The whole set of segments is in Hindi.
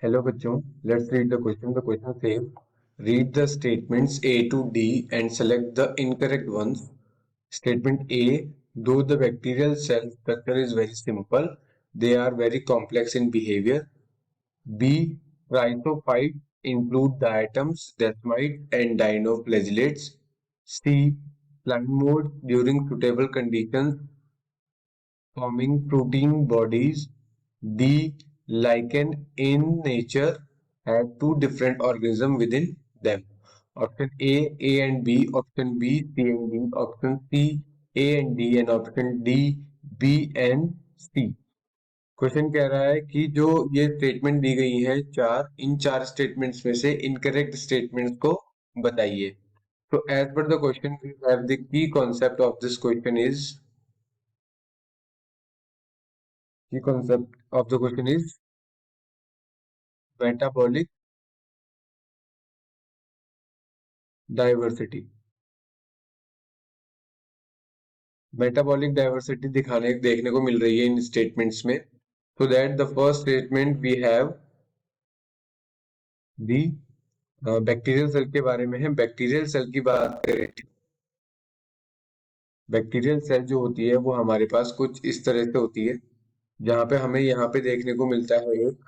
Hello बच्चों, let's read the question. The question says, read the statements A to D and select the incorrect ones. Statement A, though the bacterial cell structure is very simple, they are very complex in behavior. B, rhizophytes include diatoms, desmites, and dinoflagellates. C, plant modes during suitable conditions forming protein bodies. D. Lichen in nature have two different organisms within them. Option A and B, option B, C and D, option C, A and D, and option D, B and C. Question कह रहा है कि जो ये स्टेटमेंट दी गई है चार, इन चार स्टेटमेंट्स में से इनकरेक्ट स्टेटमेंट्स को बताइए. So as per the question, we have the key concept of this question is key concept of the question is metabolic diversity. Metabolic diversity दिखाने देखने को मिल रही है इन स्टेटमेंट्स में. So that the first statement we have the bacterial cell के बारे में है. बैक्टीरियल सेल की बात करें, बैक्टीरियल सेल जो होती है वो हमारे पास कुछ इस तरह से होती है, जहां पे हमें यहाँ पे देखने को मिलता है एक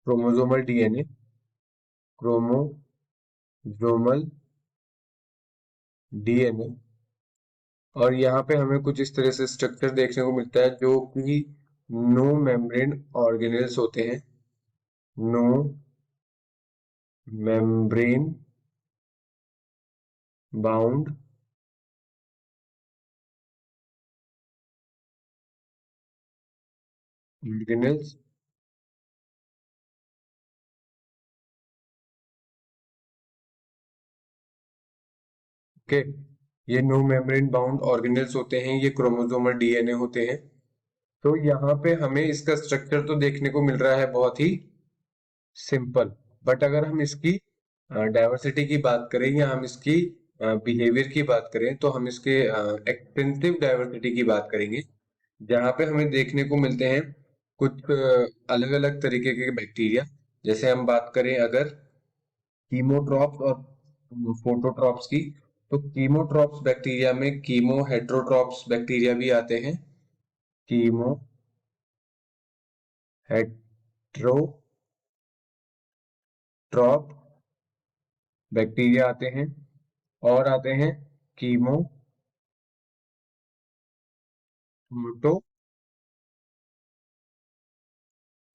क्रोमोसोमल डीएनए, क्रोमोसोमल डीएनए, और यहाँ पे हमें कुछ इस तरह से स्ट्रक्चर देखने को मिलता है जो कि नो मेम्ब्रेन ऑर्गेनेल्स होते हैं. No membrane bound organelles. Okay, ये नो मेम्ब्रेन बाउंड ऑर्गेनेल्स होते हैं, ये क्रोमोसोमल डीएनए होते हैं. तो यहाँ पे हमें इसका स्ट्रक्चर तो देखने को मिल रहा है बहुत ही सिंपल, बट अगर हम इसकी डाइवर्सिटी की बात करें या हम इसकी बिहेवियर की बात करें तो हम इसके एक्सटेंसिव डाइवर्सिटी की बात करेंगे, जहाँ पे हमें देखने को मिलते हैं कुछ अलग अलग तरीके के बैक्टीरिया. जैसे हम बात करें अगर कीमोट्रॉप्स और फोटोट्रॉप्स की, तो कीमोट्रॉप्स बैक्टीरिया में कीमो हेट्रोट्रॉप्स बैक्टीरिया भी आते हैं. कीमो हेट्रोट्रॉप बैक्टीरिया आते हैं, और आते हैं कीमो मोटो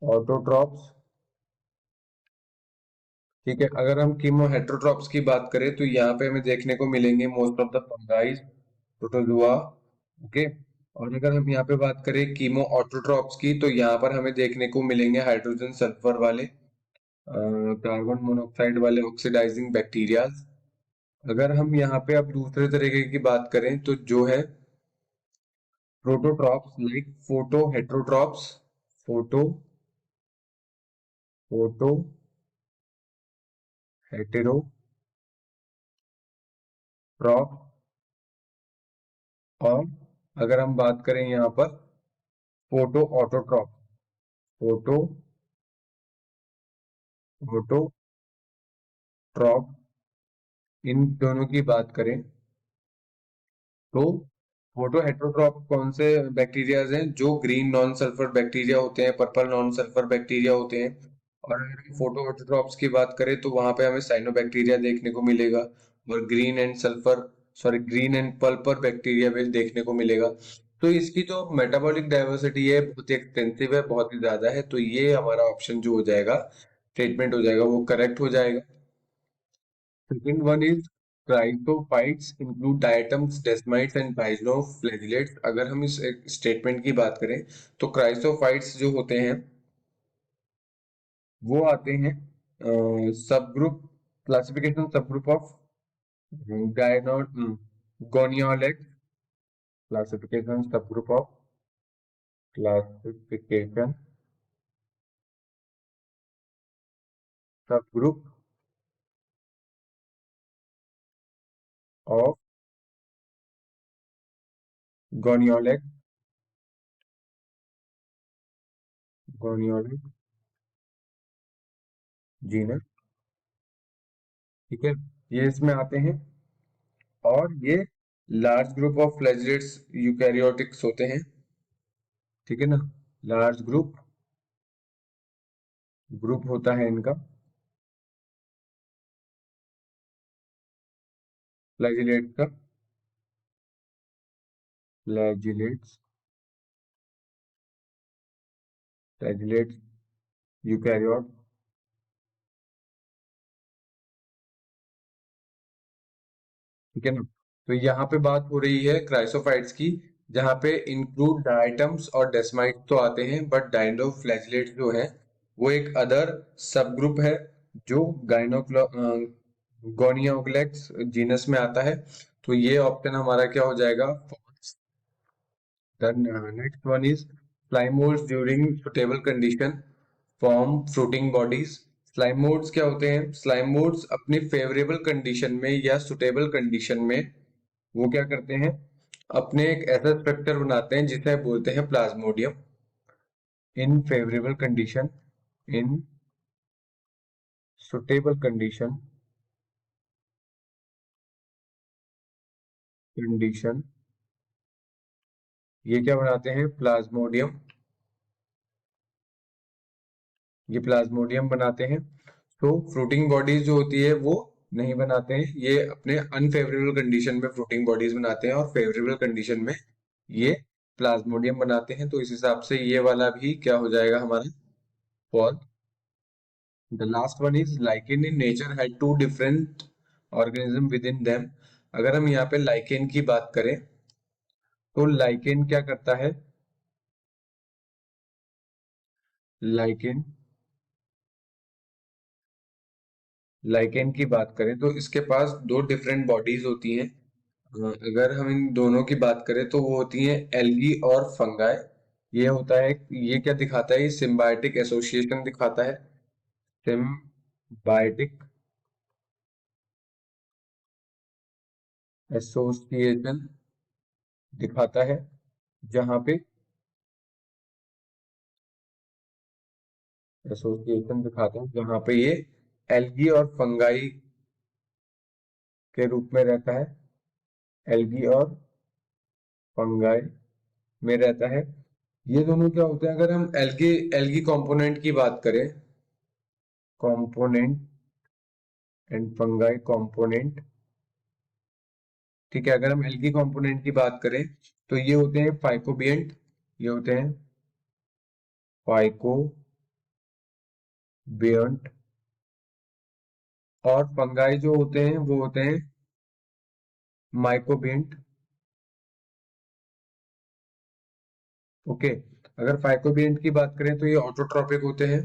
ऑटोट्रॉप्स. ठीक है, अगर हम कीमो हेट्रोट्रॉप्स की बात करें तो यहाँ पे हमें देखने को मिलेंगे most of the fungi, protozoa. Okay, और अगर हम यहाँ पे बात करें कीमो ऑटोट्रॉप्स की तो यहाँ पर हमें देखने को मिलेंगे हाइड्रोजन सल्फर वाले, कार्बन मोनोऑक्साइड वाले ऑक्सीडाइजिंग बैक्टीरिया. अगर हम यहाँ पे अब दूसरे तरीके की बात करें तो जो है prototrophs like photoheterotrophs, photo photoheterotroph, और अगर हम बात करें यहाँ पर फोटो ऑटोट्रॉप, फोटो ऑटोट्रॉप, इन दोनों की बात करें तो फोटो हेट्रोट्रॉप कौन से बैक्टीरियाज हैं? जो ग्रीन नॉन सल्फर बैक्टीरिया होते हैं, पर्पल नॉन सल्फर बैक्टीरिया होते हैं. और अगर हम फोटो हेट्रोट्रॉप्स की बात करें तो वहां पे हमें साइनोबैक्टीरिया देखने को मिलेगा, और ग्रीन एंड पल्पर बैक्टीरिया भी देखने को मिलेगा. तो इसकी जो मेटाबॉलिक डाइवर्सिटी है बहुत ही एक्सटेंसिव है, बहुत ही ज्यादा है. तो ये हमारा ऑप्शन जो हो जाएगा, स्टेटमेंट हो जाएगा, वो करेक्ट हो जाएगा. Second one is क्राइटोफाइट्स include diatoms, desmites and dinoflagellates. अगर हम इस स्टेटमेंट की बात करें तो क्राइटोफाइट्स जो होते हैं वो आते हैं सब ग्रुप, क्लासिफिकेशन सब ग्रुप ऑफ गोनियोलेट, क्लासिफिकेशन सब ग्रुप ऑफ क्लासिफिकेशन सब ग्रुप ऑफ गोनियोलेट, गोनियोलिक जीनस, ठीक है, ये इसमें आते हैं। और ये large group of flagellates eukaryotics होते हैं, ठीक है ना। लार्ज ग्रुप होता है इनका फ्लैजिलेट का, फ्लैजिलेट्स, फ्लैजिलेट्स यूकैरियोट, ठीक है ना। तो यहाँ पे बात हो रही है क्राइसोफाइट्स की, जहाँ पे इंक्लूड डायटम्स और डेस्माइट तो आते हैं, बट डाइनोफ्लैजिलेट्स जो है वो एक अदर सब ग्रुप है जो गाइनोक्लो गोनियोक्लेक्स जीनस में आता है। तो ये ऑप्शन हमारा क्या हो जाएगा? Then next one is slime molds during suitable condition form fruiting bodies. Slime modes क्या होते हैं? स्लाइम मोड्स अपनी फेवरेबल कंडीशन में या सुटेबल कंडीशन में वो क्या करते हैं? अपने एक ऐसा स्ट्रक्चर बनाते हैं जिसे बोलते हैं प्लाज्मोडियम। इन फेवरेबल कंडीशन, इन सुटेबल कंडीशन ये क्या बनाते हैं? प्लाज्मोडियम, ये प्लाज्मोडियम बनाते हैं। तो फ्रूटिंग बॉडीज जो होती है वो नहीं बनाते हैं, ये अपने अनफेवरेबल कंडीशन में फ्रूटिंग बॉडीज बनाते हैं और फेवरेबल कंडीशन में ये प्लाज्मोडियम बनाते हैं। तो इस हिसाब से ये वाला भी क्या हो जाएगा हमारा? Fall. The last one is lichen in nature had two different organism within them. अगर हम यहाँ पे लाइकेन की बात करें तो लाइकेन क्या करता है? लाइकेन, लाइकेन की बात करें तो इसके पास दो डिफरेंट बॉडीज होती हैं। अगर हम इन दोनों की बात करें तो वो होती हैं एल्गी और फंगाई। ये होता है, ये क्या दिखाता है? ये सिम्बायोटिक एसोसिएशन दिखाता है, सिम्बायोटिक एसोसिएशन दिखाता है, जहां पे एसोसिएशन दिखाता है जहां पे ये एल्गी और फंगाई के रूप में रहता है, एल्गी और फंगाई में रहता है। ये दोनों क्या होते हैं? अगर हम एल्गी एल्गी कंपोनेंट की बात करें, कंपोनेंट एंड फंगाई कंपोनेंट, ठीक है, अगर हम एल्गी कंपोनेंट की बात करें तो ये होते हैं फाइकोबियंट, ये होते हैं फाइकोबियंट। और फंगाई जो होते हैं वो होते हैं माइकोबियंट, ओके। अगर फाइकोबियंट की बात करें तो ये ऑटोट्रॉपिक होते हैं,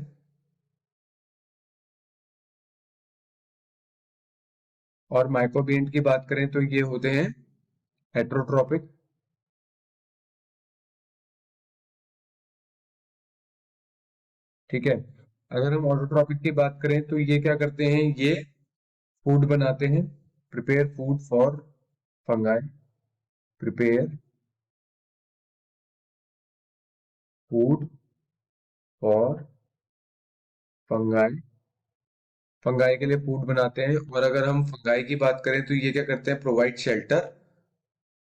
और माइकोबियंट की बात करें तो ये होते हैं हेट्रोट्रॉपिक, ठीक है। अगर हम ऑटोट्रॉपिक की बात करें तो ये क्या करते हैं? ये फूड बनाते हैं, prepare food for fungi, prepare food for fungi, fungi के लिए फूड बनाते हैं। और अगर हम फंगाई की बात करें तो ये क्या करते हैं? प्रोवाइड शेल्टर,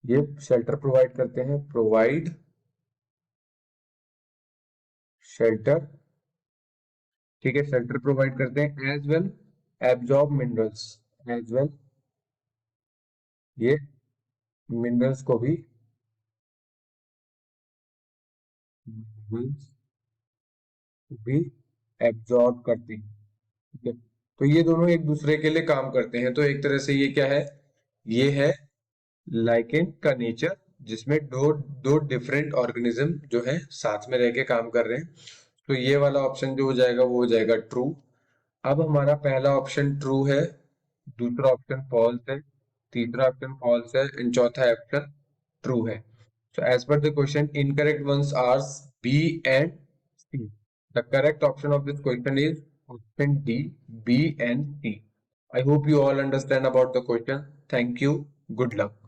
ये शेल्टर प्रोवाइड करते हैं, प्रोवाइड शेल्टर, ठीक है, शेल्टर प्रोवाइड करते हैं, as well absorb minerals, as well ये मिनरल्स को भी, minerals भी एब्जॉर्ब करते हैं, ठीक है। तो ये दोनों एक दूसरे के लिए काम करते हैं। तो एक तरह से ये क्या है? ये है लाइकेन का नेचर, जिसमें दो दो डिफरेंट ऑर्गेनिज्म जो है साथ में रह के काम कर रहे हैं। तो ये वाला ऑप्शन जो हो जाएगा वो हो जाएगा ट्रू। अब हमारा पहला ऑप्शन ट्रू है, दूसरा ऑप्शन फॉल्स है, तीसरा ऑप्शन फॉल्स है एंड चौथा ऑप्शन ट्रू है। So as per the question, incorrect ones are B and C. The correct option of this question is option D, B and C. I hope you all understand about the question. Thank you. Good luck.